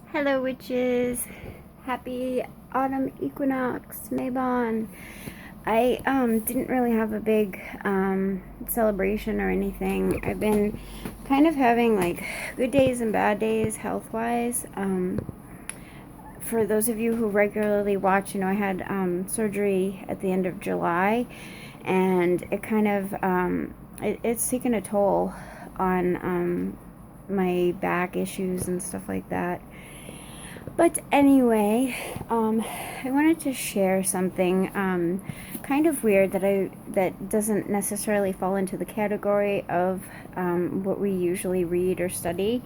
Hello, witches. Happy autumn equinox, Maybon. I didn't really have a big celebration or anything. I've been kind of having like good days and bad days health wise. For those of you who regularly watch, I had surgery at the end of July, and it kind of it's taken a toll on my back issues and stuff like that. But anyway, I wanted to share something kind of weird that doesn't necessarily fall into the category of what we usually read or study.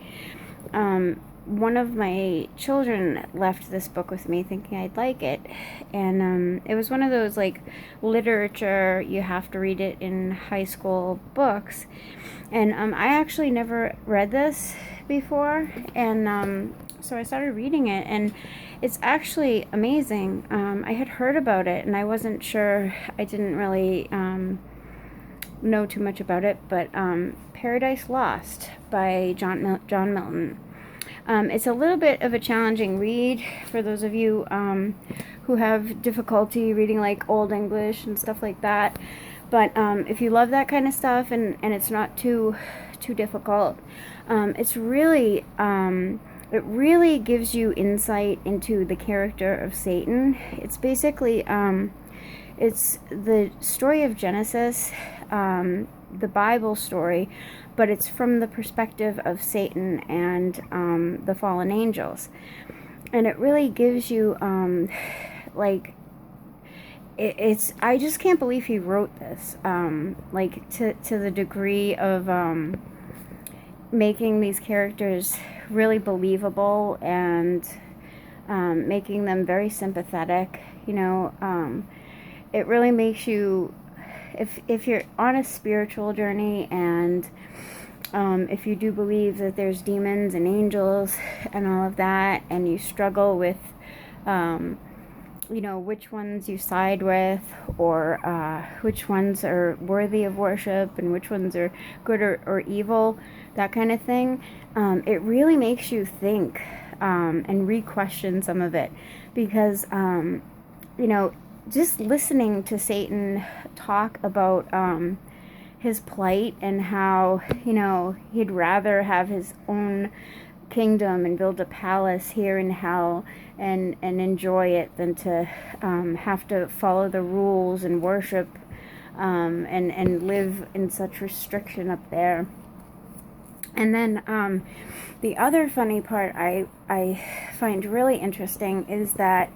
One of my children left this book with me thinking I'd like it, and it was one of those like literature you have to read it in high school books, and I actually never read this before, and so I started reading it, and it's actually amazing. I had heard about it, and I wasn't sure. I didn't really know too much about it, but Paradise Lost by John Milton. It's a little bit of a challenging read for those of you who have difficulty reading like Old English and stuff like that. But if you love that kind of stuff and it's not too difficult, it's really it really gives you insight into the character of Satan. It's basically it's the story of Genesis, the Bible story, but it's from the perspective of Satan and the fallen angels. And it really gives you, it's, I just can't believe he wrote this, to the degree of making these characters really believable and making them very sympathetic, it really makes you, if you're on a spiritual journey and if you do believe that there's demons and angels and all of that, and you struggle with which ones you side with, or which ones are worthy of worship and which ones are good or evil, that kind of thing, it really makes you think and re-question some of it, because just listening to Satan talk about his plight and how he'd rather have his own kingdom and build a palace here in hell and enjoy it than to have to follow the rules and worship and live in such restriction up there. And then the other funny part I find really interesting is that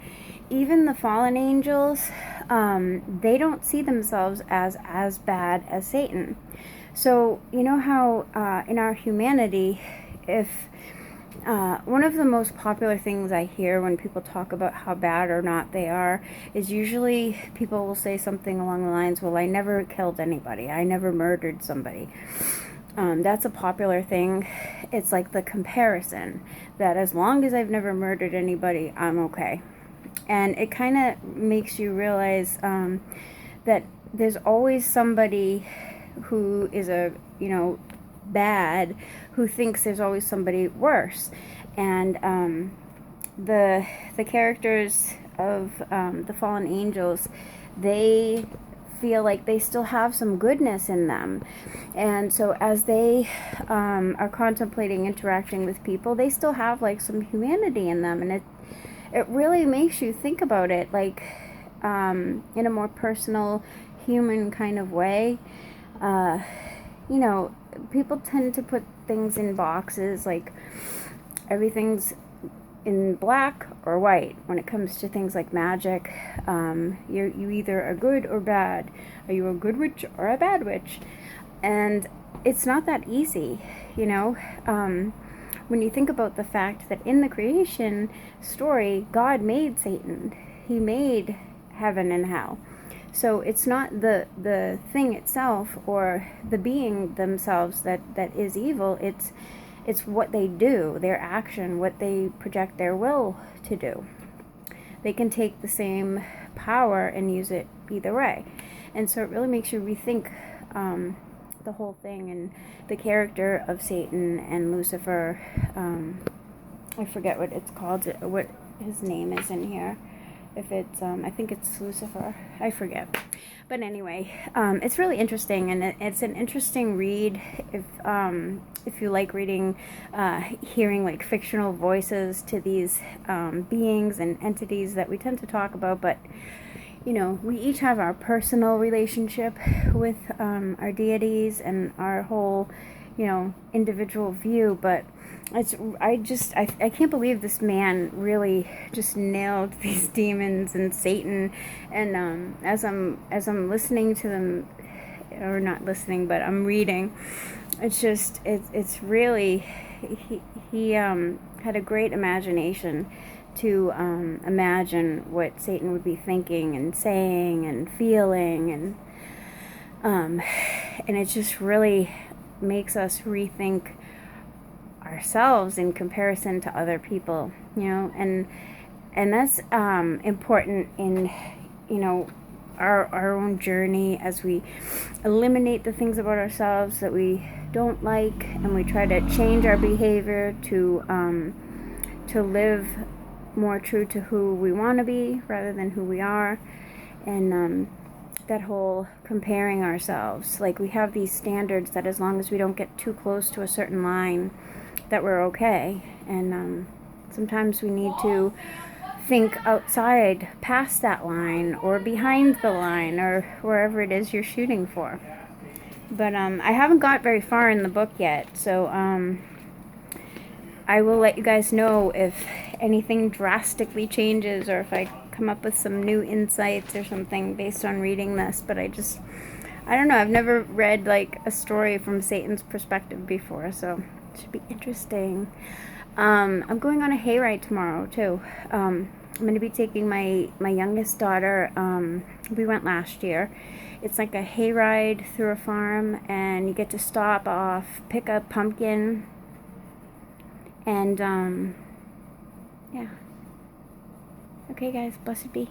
even the fallen angels, they don't see themselves as bad as Satan. So you know how in our humanity, if one of the most popular things I hear when people talk about how bad or not they are is usually people will say something along the lines, well, I never killed anybody, I never murdered somebody. That's a popular thing. It's like the comparison that as long as I've never murdered anybody, I'm okay. And it kind of makes you realize that there's always somebody who is bad, who thinks there's always somebody worse. And the characters of the fallen angels, they feel like they still have some goodness in them, and so as they are contemplating interacting with people, they still have like some humanity in them, and it really makes you think about it like in a more personal, human kind of way. People tend to put things in boxes, like everything's in black or white when it comes to things like magic. You either are good or bad. Are you a good witch or a bad witch? And it's not that easy, when you think about the fact that in the creation story, God made Satan. He made heaven and hell. So it's not the thing itself or the being themselves that is evil. It's what they do, their action, what they project their will to do. They can take the same power and use it either way. And so it really makes you rethink the whole thing and the character of Satan and Lucifer I forget what it's called, what his name is in here. If it's, I think it's Lucifer. I forget. But anyway, it's really interesting, and it's an interesting read if you like reading, hearing like fictional voices to these beings and entities that we tend to talk about. But you know, we each have our personal relationship with our deities and our whole, you know, individual view. But I can't believe this man really just nailed these demons and Satan. And as I'm listening to them, or not listening, but I'm reading, it's really, he had a great imagination to imagine what Satan would be thinking and saying and feeling, and it just really makes us rethink ourselves in comparison to other people, you know, and that's important in, you know, our own journey as we eliminate the things about ourselves that we don't like, and we try to change our behavior to live more true to who we want to be rather than who we are. And that whole comparing ourselves, like we have these standards that as long as we don't get too close to a certain line, that we're okay. And sometimes we need to think outside past that line, or behind the line, or wherever it is you're shooting for. But I haven't got very far in the book yet, so I will let you guys know if anything drastically changes, or if I come up with some new insights or something based on reading this. But I don't know, I've never read like a story from Satan's perspective before, so it should be interesting. I'm going on a hayride tomorrow too. I'm going to be taking my youngest daughter. We went last year. It's like a hayride through a farm, and you get to stop off, pick a pumpkin, and yeah. Okay guys, blessed be.